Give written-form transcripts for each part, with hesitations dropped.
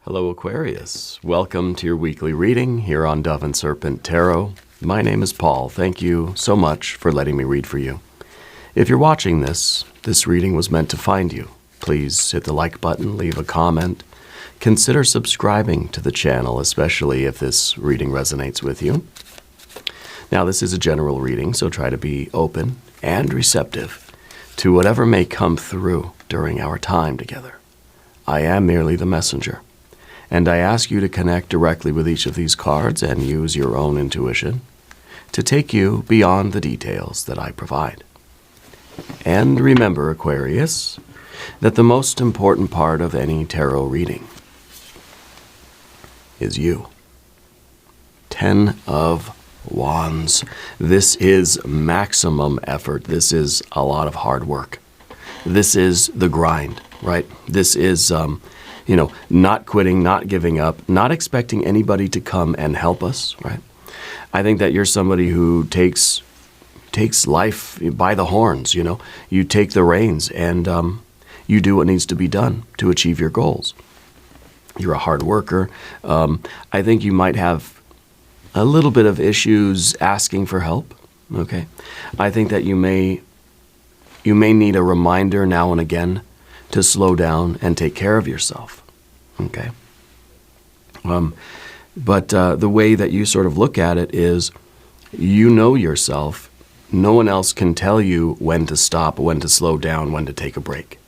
Hello Aquarius, welcome to your weekly reading here on Dove and Serpent Tarot. My name is Paul. Thank you so much for letting me read for you. If you're watching this reading was meant to find you. Please hit the like button, leave a comment. Consider subscribing to the channel, especially if this reading resonates with you. Now this is a general reading, so try to be open and receptive to whatever may come through during our time together. I am merely the messenger. And I ask you to connect directly with each of these cards and use your own intuition to take you beyond the details that I provide. And remember, Aquarius, that the most important part of any tarot reading is you. 10 of Wands. This is maximum effort. This is a lot of hard work. This is the grind, right? This is not quitting, not giving up, not expecting anybody to come and help us, right? I think that you're somebody who takes life by the horns, You take the reins and you do what needs to be done to achieve your goals. You're a hard worker. I think you might have a little bit of issues asking for help, okay? I think that you may need a reminder now and again to slow down and take care of yourself, okay? But the way that you sort of look at it is, you know yourself. No one else can tell you when to stop, when to slow down, when to take a break,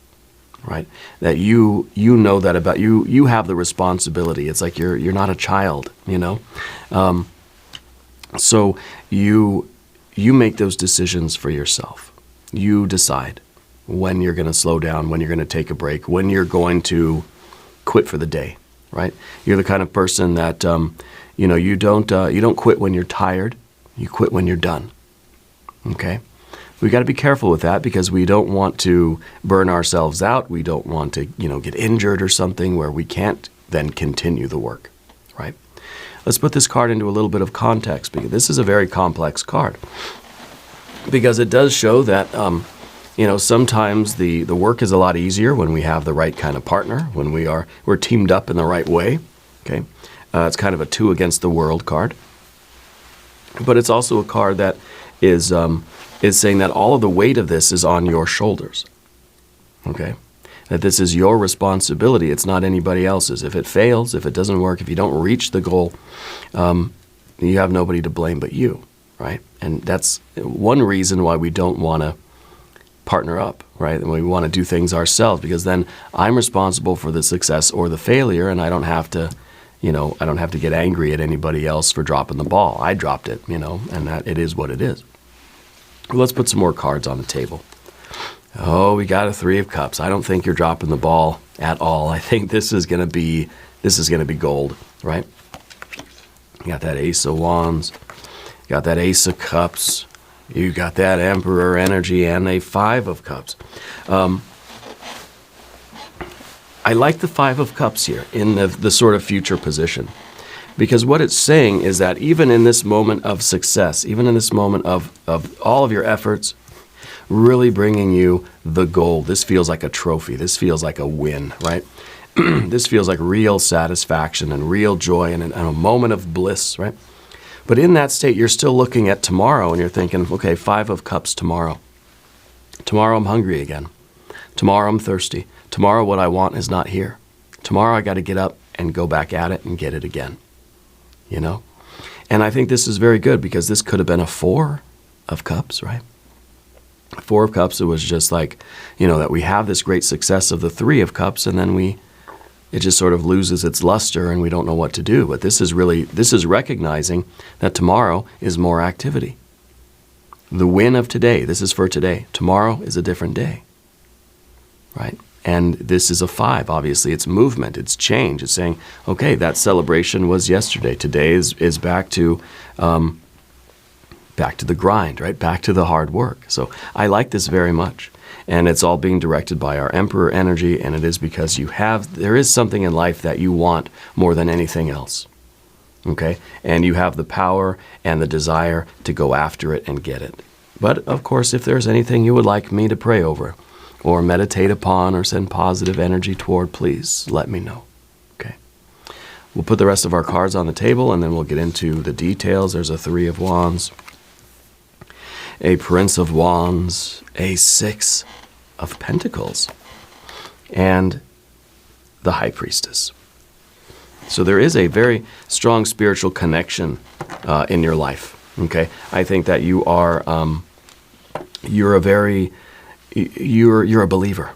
right? That you know that about you. You have the responsibility. It's like you're not a child, So you make those decisions for yourself. You decide when you're going to slow down, when you're going to take a break, when you're going to quit for the day, right? You're the kind of person that, you don't quit when you're tired. You quit when you're done, okay? We got to be careful with that because we don't want to burn ourselves out. We don't want to, get injured or something where we can't then continue the work, right? Let's put this card into a little bit of context because this is a very complex card because it does show that, sometimes the work is a lot easier when we have the right kind of partner, when we're teamed up in the right way, okay? It's kind of a 2 against the world card. But it's also a card that is saying that all of the weight of this is on your shoulders, okay? That this is your responsibility. It's not anybody else's. If it fails, if it doesn't work, if you don't reach the goal, you have nobody to blame but you, right? And that's one reason why we don't want to partner up, right? And we want to do things ourselves because then I'm responsible for the success or the failure, and I don't have to get angry at anybody else for dropping the ball. I dropped it, and that it is what it is. Let's put some more cards on the table. Oh, we got a 3 of Cups. I don't think you're dropping the ball at all. I think this is gonna be gold, right? You got that Ace of Wands, you got that Ace of Cups, you got that Emperor energy, and a 5 of Cups. I like the 5 of Cups here in the sort of future position. Because what it's saying is that even in this moment of success, even in this moment of all of your efforts, really bringing you the goal, this feels like a trophy. This feels like a win, right? This feels like real satisfaction and real joy and a moment of bliss, right? But in that state, you're still looking at tomorrow and you're thinking, okay, 5 of Cups tomorrow. Tomorrow I'm hungry again. Tomorrow I'm thirsty. Tomorrow what I want is not here. Tomorrow I got to get up and go back at it and get it again, And I think this is very good because this could have been a 4 of Cups, right? 4 of Cups, it was just like, that we have this great success of the 3 of Cups and then it just sort of loses its luster and we don't know what to do. But this is recognizing that tomorrow is more activity. The win of today, this is for today. Tomorrow is a different day, right? And this is a 5, obviously. It's movement, it's change. It's saying, okay, that celebration was yesterday. Today is back to the grind, right? Back to the hard work. So I like this very much. And it's all being directed by our Emperor energy, and it is because there is something in life that you want more than anything else, okay? And you have the power and the desire to go after it and get it. But, of course, if there's anything you would like me to pray over, or meditate upon or send positive energy toward, please let me know, okay? We'll put the rest of our cards on the table, and then we'll get into the details. There's a Three of Wands, a Prince of Wands, a Six of Pentacles, and the High Priestess. So there is a very strong spiritual connection in your life. Okay, I think that you're a believer,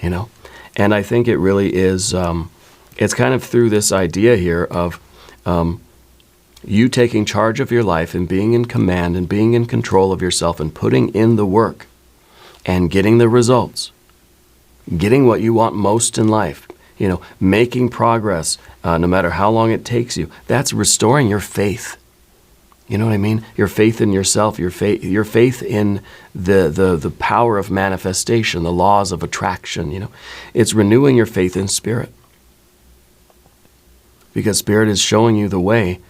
you know, and I think it really is. It's kind of through this idea here of you taking charge of your life and being in command and being in control of yourself and putting in the work and getting the results, getting what you want most in life, you know, making progress no matter how long it takes you. That's restoring your faith. You know what I mean? Your faith in yourself, your faith in the power of manifestation, the laws of attraction, you know. It's renewing your faith in Spirit. Because Spirit is showing you the way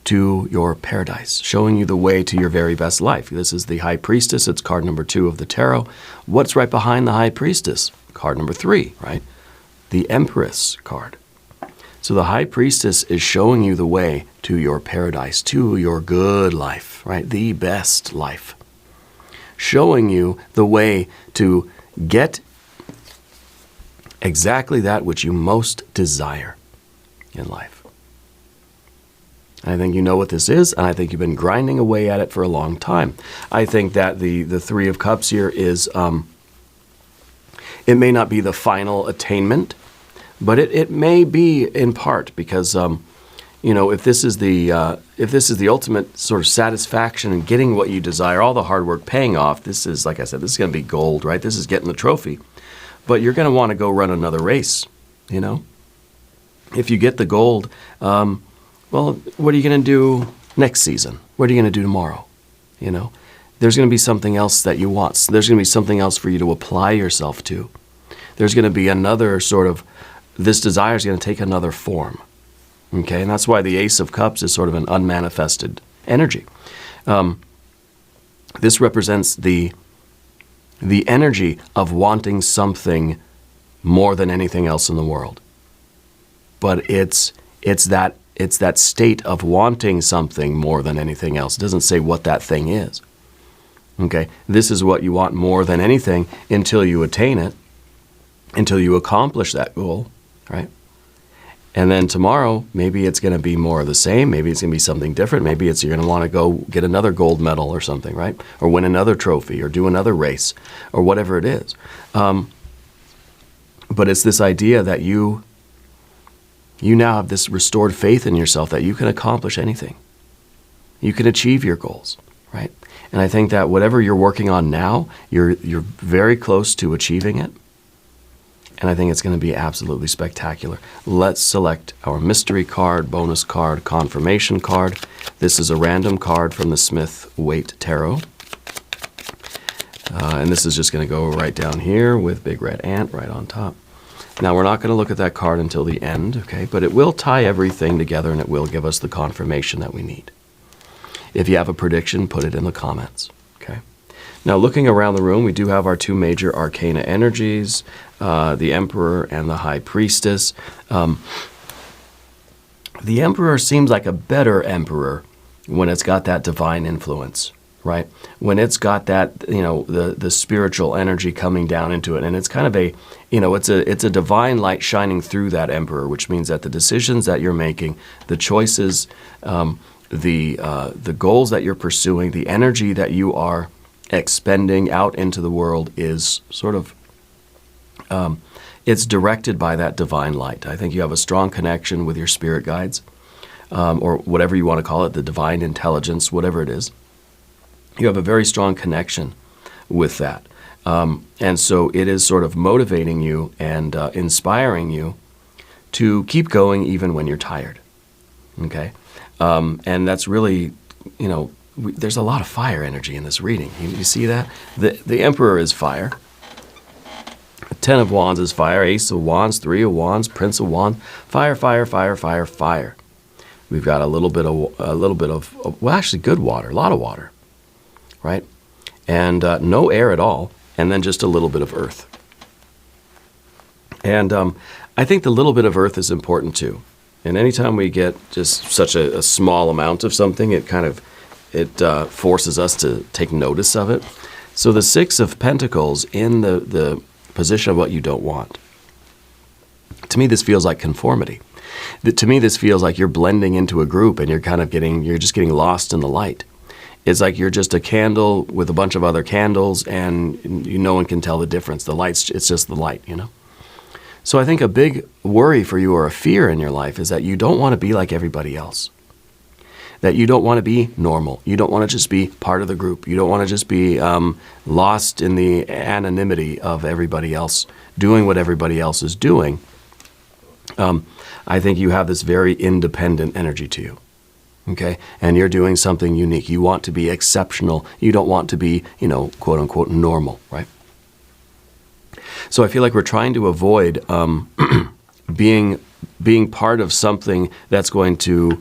to your paradise, showing you the way to your very best life. This is the High Priestess. It's card number 2 of the tarot. What's right behind the High Priestess? Card number 3, right? The Empress card. So the High Priestess is showing you the way to your paradise, to your good life, right? The best life. Showing you the way to get exactly that which you most desire in life. I think you know what this is, and I think you've been grinding away at it for a long time. I think that the Three of Cups here is, it may not be the final attainment, but it may be in part because, you know, if this is the ultimate sort of satisfaction in getting what you desire, all the hard work paying off, this is, like I said, this is going to be gold, right? This is getting the trophy. But you're going to want to go run another race, you know? If you get the gold, well, what are you going to do next season? What are you going to do tomorrow? You know, there's going to be something else that you want. So there's going to be something else for you to apply yourself to. There's going to be another sort of, this desire is going to take another form. Okay, and that's why the Ace of Cups is sort of an unmanifested energy. This represents the energy of wanting something more than anything else in the world. But it's that state of wanting something more than anything else. It doesn't say what that thing is. Okay, this is what you want more than anything until you attain it, until you accomplish that goal, right? And then tomorrow, maybe it's going to be more of the same. Maybe it's going to be something different. Maybe you're going to want to go get another gold medal or something, right? Or win another trophy or do another race or whatever it is. But it's this idea that you now have this restored faith in yourself that you can accomplish anything. You can achieve your goals, right? And I think that whatever you're working on now, you're very close to achieving it. And I think it's going to be absolutely spectacular. Let's select our mystery card, bonus card, confirmation card. This is a random card from the Smith-Waite Tarot. And this is just going to go right down here with Big Red Ant right on top. Now, we're not going to look at that card until the end, okay? But it will tie everything together and it will give us the confirmation that we need. If you have a prediction, put it in the comments, okay? Now, looking around the room, we do have our two major arcana energies, the Emperor and the High Priestess. The Emperor seems like a better Emperor when it's got that divine influence, right? When it's got that, you know, the spiritual energy coming down into it. And it's kind of a, you know, it's a divine light shining through that Emperor, which means that the decisions that you're making, the choices, the goals that you're pursuing, the energy that you are expending out into the world is sort of, it's directed by that divine light. I think you have a strong connection with your spirit guides, or whatever you want to call it, the divine intelligence, whatever it is. You have a very strong connection with that. And so it is sort of motivating you and inspiring you to keep going even when you're tired. Okay? And that's really, you know, there's a lot of fire energy in this reading. You see that? The Emperor is fire. Ten of Wands is fire. Ace of Wands, Three of Wands, Prince of Wands. Fire, fire, fire, fire, fire. We've got a little bit of, well, actually good water, a lot of water, right? And no air at all, and then just a little bit of earth. And I think the little bit of earth is important too. And anytime we get just such a small amount of something, it forces us to take notice of it. So the Six of Pentacles in the position of what you don't want. To me, this feels like conformity. To me, this feels like you're blending into a group and you're just getting lost in the light. It's like you're just a candle with a bunch of other candles, and no one can tell the difference. It's just the light, you know? So I think a big worry for you, or a fear in your life, is that you don't want to be like everybody else. That you don't want to be normal. You don't want to just be part of the group. You don't want to just be lost in the anonymity of everybody else, doing what everybody else is doing. I think you have this very independent energy to you. Okay? And you're doing something unique. You want to be exceptional. You don't want to be, quote unquote, normal, right? So I feel like we're trying to avoid being part of something that's going to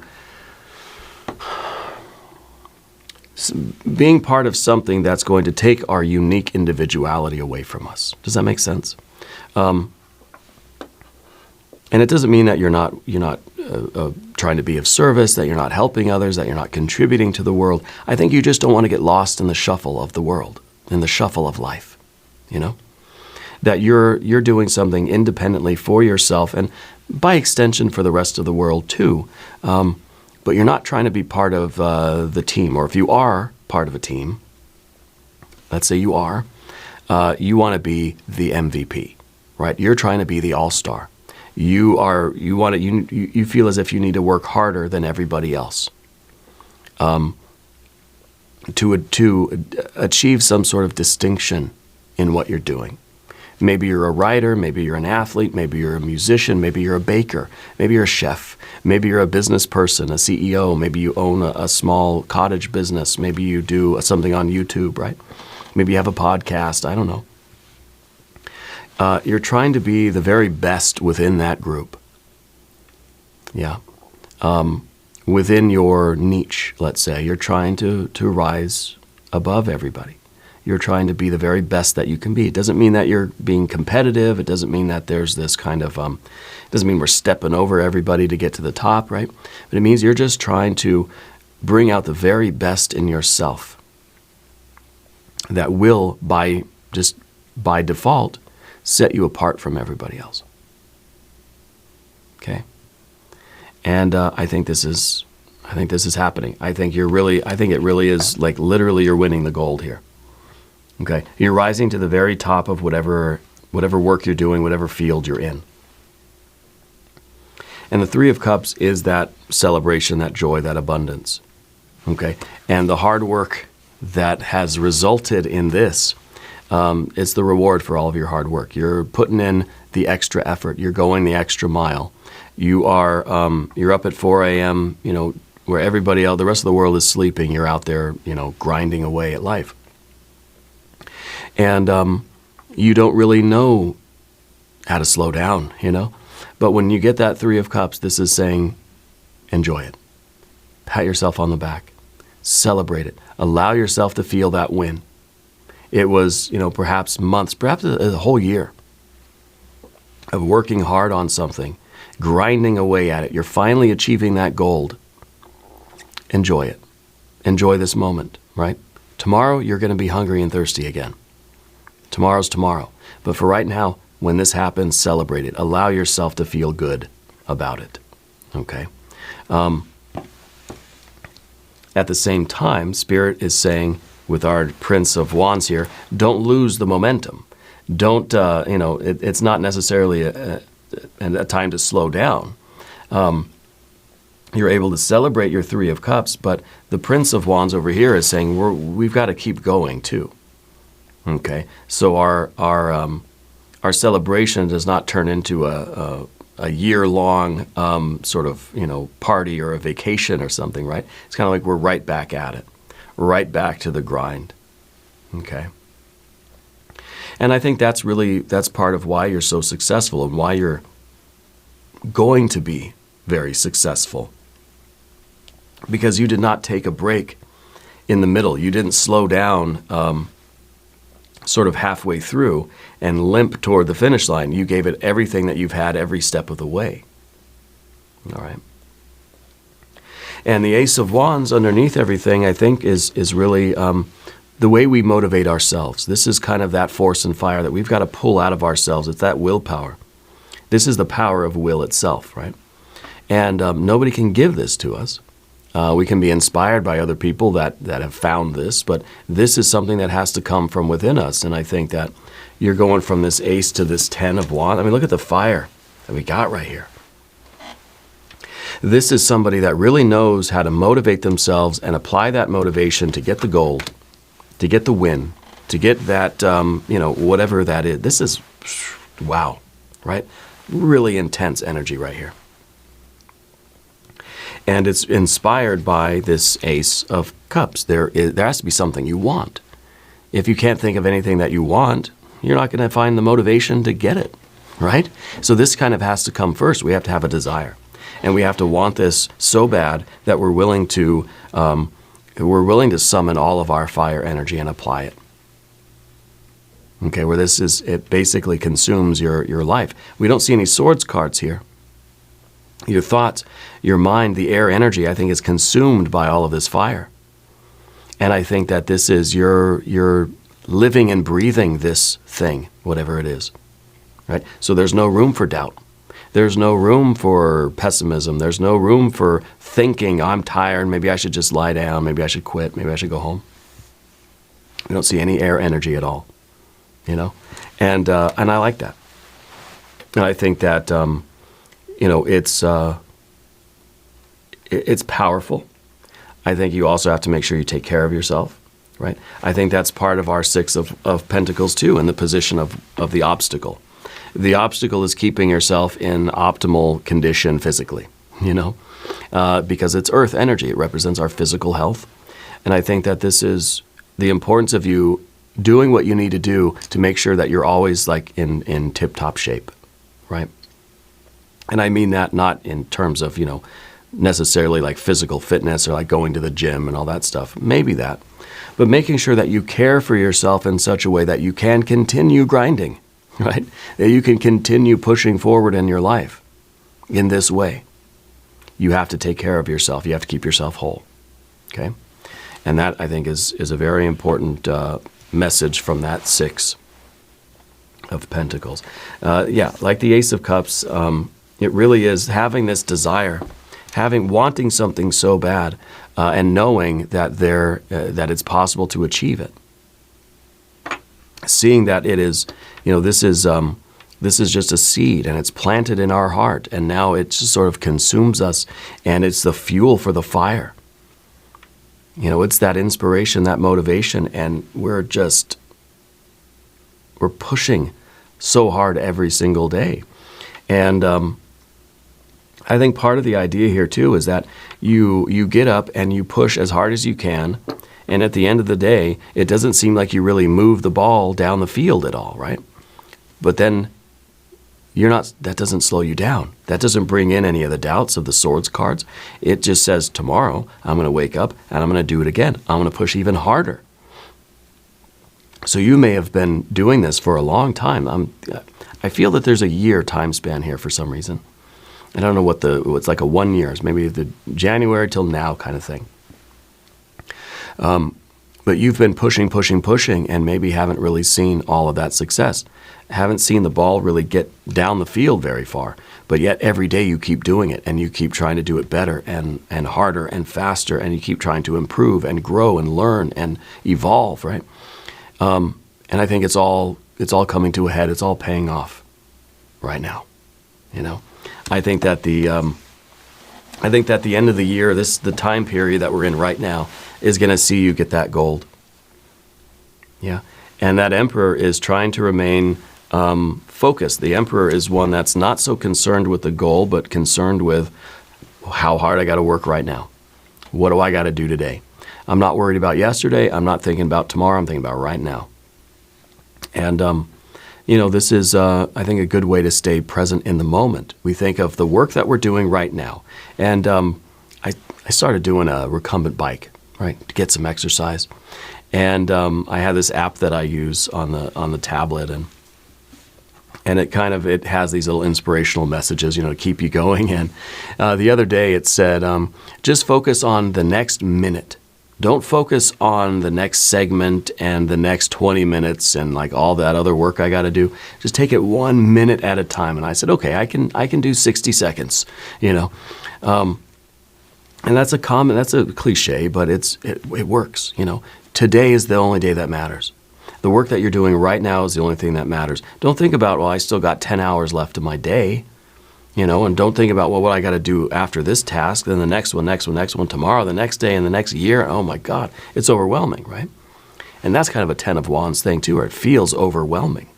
take our unique individuality away from us. Does that make sense? And it doesn't mean that you're not trying to be of service, that you're not helping others, that you're not contributing to the world. I think you just don't want to get lost in the shuffle of the world, in the shuffle of life, That you're doing something independently for yourself, and by extension for the rest of the world too. But you're not trying to be part of the team. Or if you are part of a team, let's say you are, you want to be the MVP, right? You're trying to be the all-star. You feel as if you need to work harder than everybody else to achieve some sort of distinction in what you're doing. Maybe you're a writer, maybe you're an athlete, maybe you're a musician, maybe you're a baker, maybe you're a chef, maybe you're a business person, a CEO, maybe you own a small cottage business, maybe you do something on YouTube, right? Maybe you have a podcast, I don't know. You're trying to be the very best within that group. Yeah. Within your niche, let's say, you're trying to rise above everybody. You're trying to be the very best that you can be. It doesn't mean that you're being competitive. It doesn't mean that there's this kind of, it doesn't mean we're stepping over everybody to get to the top, right? But it means you're just trying to bring out the very best in yourself that will, by default, set you apart from everybody else. Okay? And I think this is happening. I think it really is, like, literally you're winning the gold here. Okay, you're rising to the very top of whatever work you're doing, whatever field you're in. And the Three of Cups is that celebration, that joy, that abundance. Okay, and the hard work that has resulted in this, it's the reward for all of your hard work. You're putting in the extra effort. You're going the extra mile. You are you're up at 4 a.m. Where everybody else, the rest of the world is sleeping. You're out there, grinding away at life. And you don't really know how to slow down, But when you get that Three of Cups, this is saying, enjoy it. Pat yourself on the back. Celebrate it. Allow yourself to feel that win. It was, perhaps months, perhaps a whole year of working hard on something, grinding away at it. You're finally achieving that gold. Enjoy it. Enjoy this moment, right? Tomorrow, you're going to be hungry and thirsty again. Tomorrow's tomorrow. But for right now, when this happens, celebrate it. Allow yourself to feel good about it. Okay? At the same time, Spirit is saying, with our Prince of Wands here, don't lose the momentum. Don't, it's not necessarily a time to slow down. You're able to celebrate your Three of Cups, but the Prince of Wands over here is saying we've got to keep going too. Okay, so our celebration does not turn into a year-long sort of party or a vacation or something, right? It's kind of like we're right back at it, right back to the grind. Okay, and I think that's part of why you're so successful and why you're going to be very successful, because you did not take a break in the middle. You didn't slow down sort of halfway through and limp toward the finish line. You gave it everything that you've had every step of the way. All right. And the Ace of Wands underneath everything, I think, is really the way we motivate ourselves. This is kind of that force and fire that we've got to pull out of ourselves. It's that willpower. This is the power of will itself, right? And nobody can give this to us. We can be inspired by other people that have found this, but this is something that has to come from within us. And I think that you're going from this Ace to this 10 of Wands. I mean, look at the fire that we got right here. This is somebody that really knows how to motivate themselves and apply that motivation to get the gold, to get the win, to get that, whatever that is. This is, wow, right? Really intense energy right here. And it's inspired by this Ace of Cups. There has to be something you want. If you can't think of anything that you want, you're not going to find the motivation to get it, right? So this kind of has to come first. We have to have a desire. And we have to want this so bad that we're willing to summon all of our fire energy and apply it. Okay, where it basically consumes your life. We don't see any swords cards here. Your thoughts, your mind, the air energy, I think, is consumed by all of this fire. And I think that this is you're living and breathing this thing, whatever it is, right? So there's no room for doubt. There's no room for pessimism. There's no room for thinking, I'm tired, maybe I should just lie down, maybe I should quit, maybe I should go home. We don't see any air energy at all, And I like that. And I think that, it's powerful. I think you also have to make sure you take care of yourself, right? I think that's part of our Six of Pentacles too, in the position of the obstacle. The obstacle is keeping yourself in optimal condition physically, because it's earth energy. It represents our physical health. And I think that this is the importance of you doing what you need to do to make sure that you're always like in tip-top shape, right? And I mean that not in terms of, necessarily like physical fitness or like going to the gym and all that stuff. Maybe that. But making sure that you care for yourself in such a way that you can continue grinding, right? That you can continue pushing forward in your life in this way. You have to take care of yourself. You have to keep yourself whole, okay? And that, I think, is a very important message from that Six of Pentacles. Like the Ace of Cups, it really is having this desire, wanting something so bad, and knowing that that it's possible to achieve it. Seeing that it is, this is just a seed, and it's planted in our heart, and now it just sort of consumes us, and it's the fuel for the fire. It's that inspiration, that motivation, and we're pushing so hard every single day. And I think part of the idea here too is that you get up and you push as hard as you can, and at the end of the day, it doesn't seem like you really move the ball down the field at all, right? But then that doesn't slow you down. That doesn't bring in any of the doubts of the swords cards. It just says, tomorrow I'm going to wake up and I'm going to do it again. I'm going to push even harder. So you may have been doing this for a long time. I feel that there's a year time span here for some reason. I don't know it's like a 1 year, maybe the January till now kind of thing. But you've been pushing, and maybe haven't really seen all of that success. Haven't seen the ball really get down the field very far. But yet every day you keep doing it, and you keep trying to do it better and harder and faster, and you keep trying to improve and grow and learn and evolve, right? And I think it's all coming to a head. It's all paying off right now, I think that the end of the year, the time period that we're in right now, is going to see you get that gold. Yeah, and that Emperor is trying to remain focused. The Emperor is one that's not so concerned with the goal, but concerned with how hard I got to work right now. What do I got to do today? I'm not worried about yesterday. I'm not thinking about tomorrow. I'm thinking about right now. And this is, I think, a good way to stay present in the moment. We think of the work that we're doing right now. And I started doing a recumbent bike, right, to get some exercise. And I have this app that I use on the tablet, and And it has these little inspirational messages, to keep you going. And the other day it said, just focus on the next minute. Don't focus on the next segment and the next 20 minutes and like all that other work I got to do. Just take it 1 minute at a time. And I said, okay, I can do 60 seconds, And that's a cliche, but it works, Today is the only day that matters. The work that you're doing right now is the only thing that matters. Don't think about, well, I still got 10 hours left of my day, and don't think about, well, what I got to do after this task, then the next one, tomorrow, the next day, and the next year. Oh my God, it's overwhelming, right? And that's kind of a 10 of Wands thing too, where it feels overwhelming.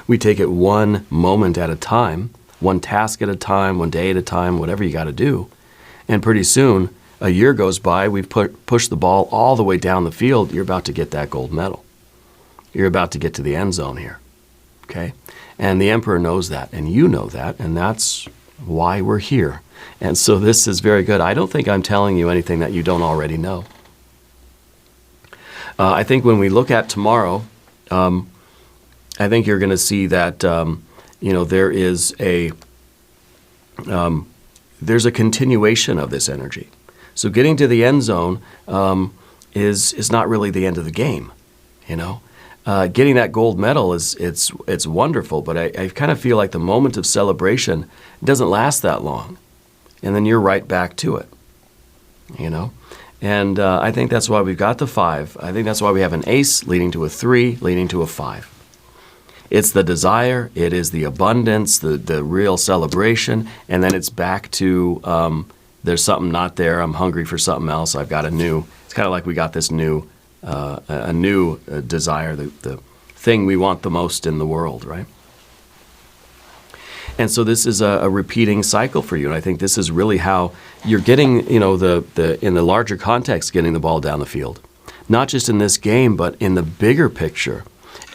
We take it one moment at a time, one task at a time, one day at a time, whatever you got to do. And pretty soon, a year goes by, we've pushed the ball all the way down the field. You're about to get that gold medal. You're about to get to the end zone here, okay? And the Emperor knows that, and you know that, and that's why we're here. And so this is very good. I don't think I'm telling you anything that you don't already know. I think when we look at tomorrow, I think you're going to see that, there is there's a continuation of this energy. So getting to the end zone is not really the end of the game, Getting that gold medal it's wonderful, but I kind of feel like the moment of celebration doesn't last that long, and then you're right back to it, And I think that's why we've got the 5. I think that's why we have an ace leading to a 3, leading to a 5. It's the desire, it is the abundance, the real celebration, and then it's back to there's something not there. I'm hungry for something else. I've got it's kind of like we got this new desire, the thing we want the most in the world, right? And so this is a repeating cycle for you. And I think this is really how you're getting, in the larger context, getting the ball down the field. Not just in this game, but in the bigger picture.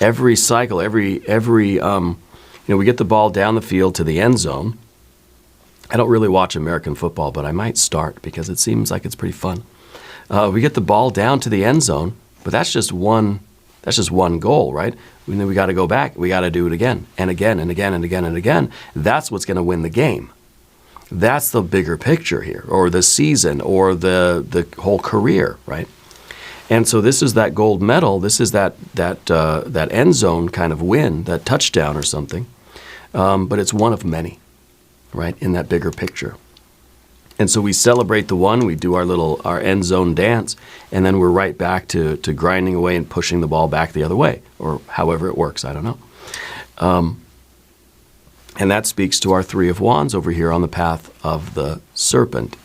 Every cycle, we get the ball down the field to the end zone. I don't really watch American football, but I might start because it seems like it's pretty fun. We get the ball down to the end zone, but that's just one goal, right? And then we got to go back. We got to do it again and again and again and again and again. That's what's going to win the game. That's the bigger picture here, or the season, or the whole career, right? And so this is that gold medal. This is that end zone kind of win, that touchdown or something. But it's one of many, right, in that bigger picture. And so we celebrate the one, we do our end zone dance, and then we're right back to grinding away and pushing the ball back the other way, or however it works, I don't know. And that speaks to our 3 of Wands over here on the path of the Serpent.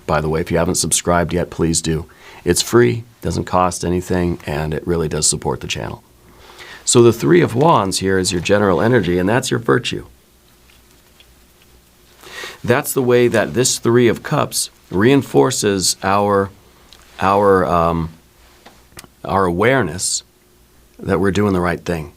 By the way, if you haven't subscribed yet, please do. It's free, doesn't cost anything, and it really does support the channel. So the 3 of Wands here is your general energy, and that's your virtue. That's the way that this 3 of Cups reinforces our awareness that we're doing the right thing,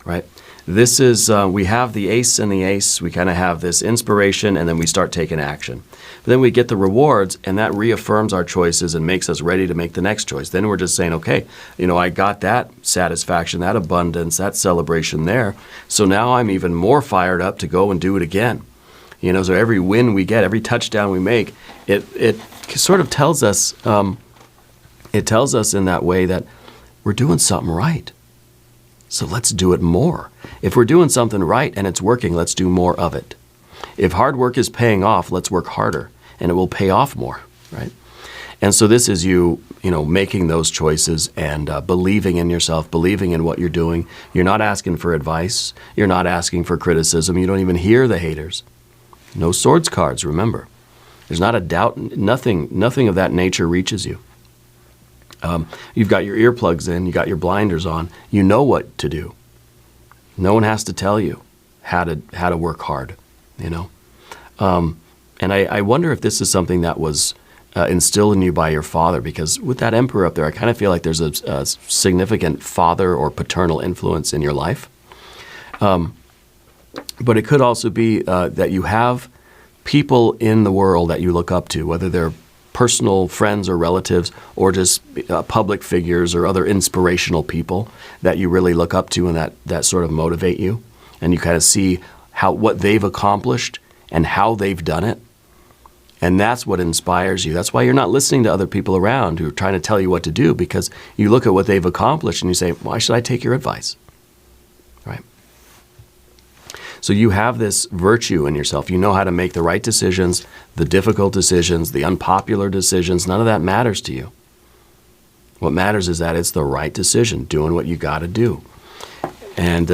right? This is, we have the ace and the ace. We kind of have this inspiration, and then we start taking action. But then we get the rewards, and that reaffirms our choices and makes us ready to make the next choice. Then we're just saying, okay, I got that satisfaction, that abundance, that celebration there. So now I'm even more fired up to go and do it again. So every win we get, every touchdown we make, it sort of tells us, it tells us in that way that we're doing something right. So let's do it more. If we're doing something right and it's working, let's do more of it. If hard work is paying off, let's work harder, and it will pay off more, right? And so this is you making those choices and believing in yourself, believing in what you're doing. You're not asking for advice. You're not asking for criticism. You don't even hear the haters. No swords cards, remember. There's not a doubt. Nothing of that nature reaches you. You've got your earplugs in. You got your blinders on. You know what to do. No one has to tell you how to work hard, And I wonder if this is something that was instilled in you by your father, because with that Emperor up there, I kind of feel like there's a significant father or paternal influence in your life. But it could also be that you have people in the world that you look up to, whether they're personal friends or relatives, or just public figures or other inspirational people that you really look up to and that sort of motivate you, and you kind of see what they've accomplished and how they've done it. And that's what inspires you. That's why you're not listening to other people around who are trying to tell you what to do, because you look at what they've accomplished and you say, why should I take your advice? Right? So you have this virtue in yourself. You know how to make the right decisions, the difficult decisions, the unpopular decisions. None of that matters to you. What matters is that it's the right decision, doing what you got to do. And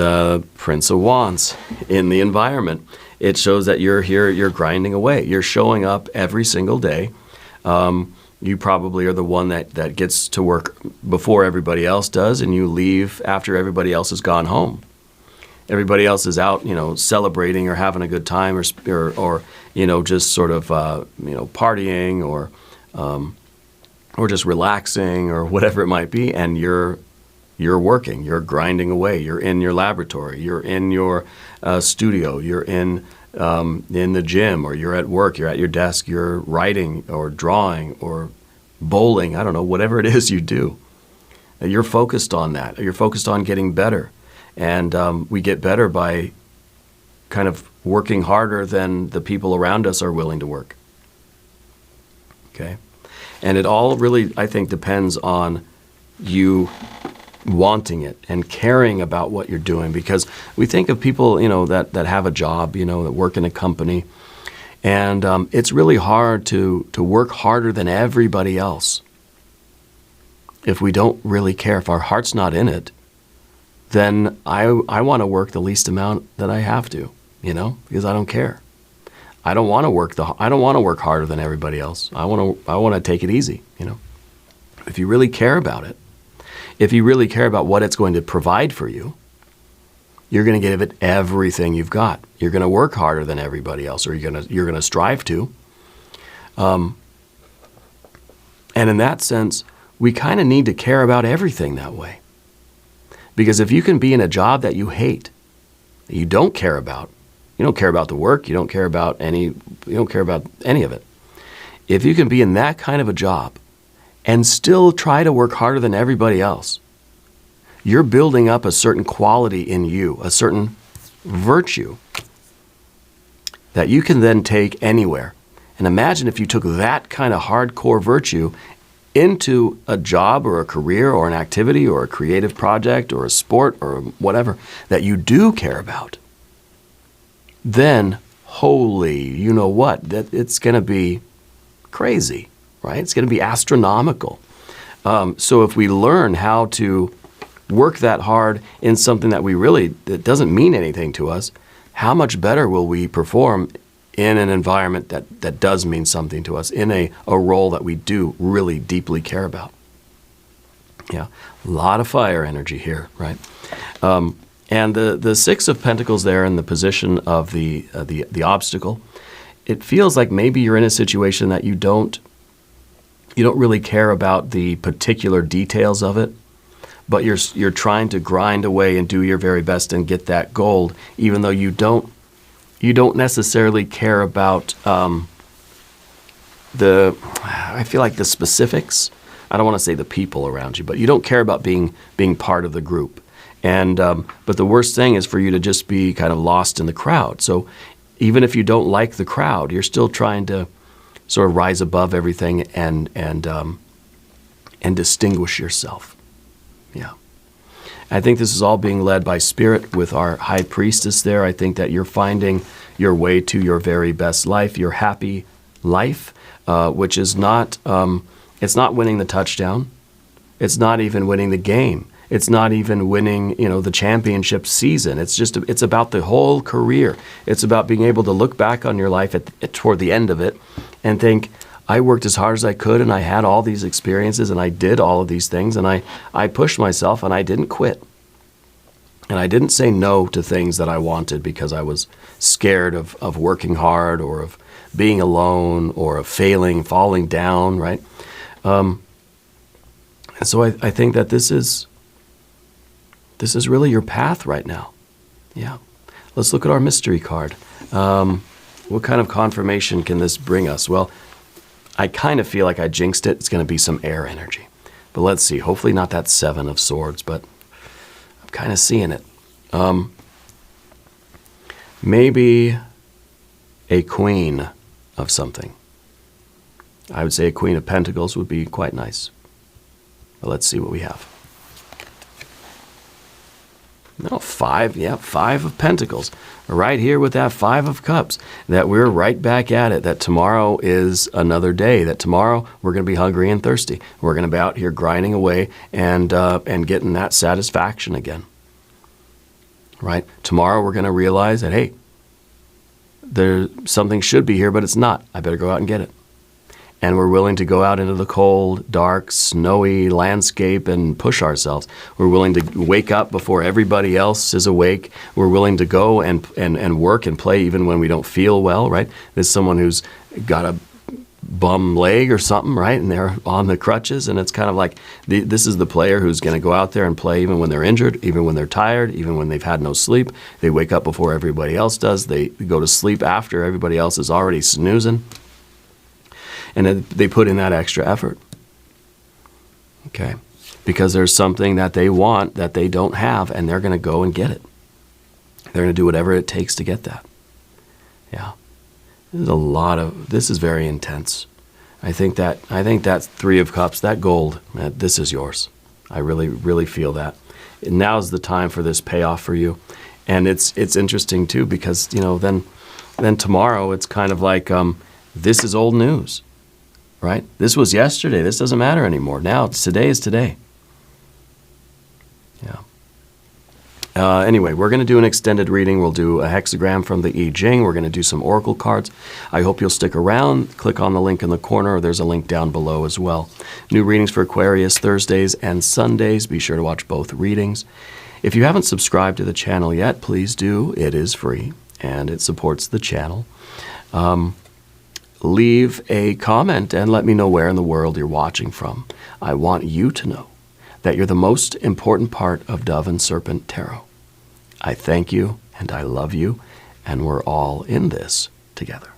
Prince of Wands in the environment. It shows that you're here, you're grinding away. You're showing up every single day. You probably are the one that gets to work before everybody else does, and you leave after everybody else has gone home. Everybody else is out, celebrating or having a good time, or just sort of, partying or just relaxing or whatever it might be, and you're working, you're grinding away, you're in your laboratory, you're in your studio, you're in the gym, or you're at work, you're at your desk, you're writing or drawing or bowling, I don't know, whatever it is you do. You're focused on that. You're focused on getting better. And we get better by kind of working harder than the people around us are willing to work. Okay? And it all really, I think, depends on you wanting it and caring about what you're doing, because we think of people, that have a job, that work in a company, and it's really hard to work harder than everybody else. If we don't really care, if our heart's not in it, then I want to work the least amount that I have to, because I don't care. I don't want to work harder than everybody else. I want to take it easy, If you really care about it, if you really care about what it's going to provide for you, you're going to give it everything you've got. You're going to work harder than everybody else, or you're going to strive to. And in that sense, we kind of need to care about everything that way. Because if you can be in a job that you hate, that you don't care about the work, you don't care about any of it. If you can be in that kind of a job and still try to work harder than everybody else, you're building up a certain quality in you, a certain virtue that you can then take anywhere. And imagine if you took that kind of hardcore virtue into a job or a career or an activity or a creative project or a sport or whatever that you do care about. Then, holy, you know what? That it's going to be crazy, right? It's going to be astronomical. So if we learn how to work that hard in something that doesn't mean anything to us, how much better will we perform in an environment that does mean something to us, in a role that we do really deeply care about? Yeah, a lot of fire energy here, right? And the Six of Pentacles there in the position of the obstacle, it feels like maybe you're in a situation that you don't really care about the particular details of it, but you're trying to grind away and do your very best and get that gold, even though you don't necessarily care about I feel like the specifics. I don't want to say the people around you, but you don't care about being part of the group. And but the worst thing is for you to just be kind of lost in the crowd. So even if you don't like the crowd, you're still trying to sort of rise above everything and distinguish yourself. Yeah. I think this is all being led by Spirit with our High Priestess there. I think that you're finding your way to your very best life, your happy life, which is not, it's not winning the touchdown. It's not even winning the game. It's not even winning, the championship season. It's about the whole career. It's about being able to look back on your life toward the end of it and think, I worked as hard as I could, and I had all these experiences, and I did all of these things, and I pushed myself, and I didn't quit. And I didn't say no to things that I wanted because I was scared of working hard or of being alone or of falling down, right? And so I think that this is really your path right now. Yeah. Let's look at our mystery card. What kind of confirmation can this bring us? Well, I kind of feel like I jinxed it. It's going to be some air energy. But let's see. Hopefully not that 7 of Swords, but I'm kind of seeing it. Maybe a Queen of something. I would say a Queen of Pentacles would be quite nice. But let's see what we have. No, 5. Yeah, 5 of Pentacles. Right here with that 5 of Cups. That we're right back at it. That tomorrow is another day. That tomorrow we're going to be hungry and thirsty. We're going to be out here grinding away and getting that satisfaction again. Right? Tomorrow we're going to realize that, hey, something should be here, but it's not. I better go out and get it. And we're willing to go out into the cold, dark, snowy landscape and push ourselves. We're willing to wake up before everybody else is awake. We're willing to go and work and play even when we don't feel well, right? There's someone who's got a bum leg or something, right? And they're on the crutches, and it's kind of like this is the player who's going to go out there and play even when they're injured, even when they're tired, even when they've had no sleep. They wake up before everybody else does. They go to sleep after everybody else is already snoozing. And they put in that extra effort, okay? Because there's something that they want that they don't have, and they're going to go and get it. They're going to do whatever it takes to get that. Yeah, this is very intense. I think that 3 of Cups, that gold, this is yours. I really, really feel that. Now's the time for this payoff for you, and it's interesting too because then tomorrow it's kind of like this is old news. Right? This was yesterday. This doesn't matter anymore. Now, today is today. Yeah. Anyway, we're going to do an extended reading. We'll do a hexagram from the I Ching. We're going to do some oracle cards. I hope you'll stick around. Click on the link in the corner, or there's a link down below as well. New readings for Aquarius Thursdays and Sundays. Be sure to watch both readings. If you haven't subscribed to the channel yet, please do. It is free, and it supports the channel. Leave a comment and let me know where in the world you're watching from. I want you to know that you're the most important part of Dove and Serpent Tarot. I thank you and I love you, and we're all in this together.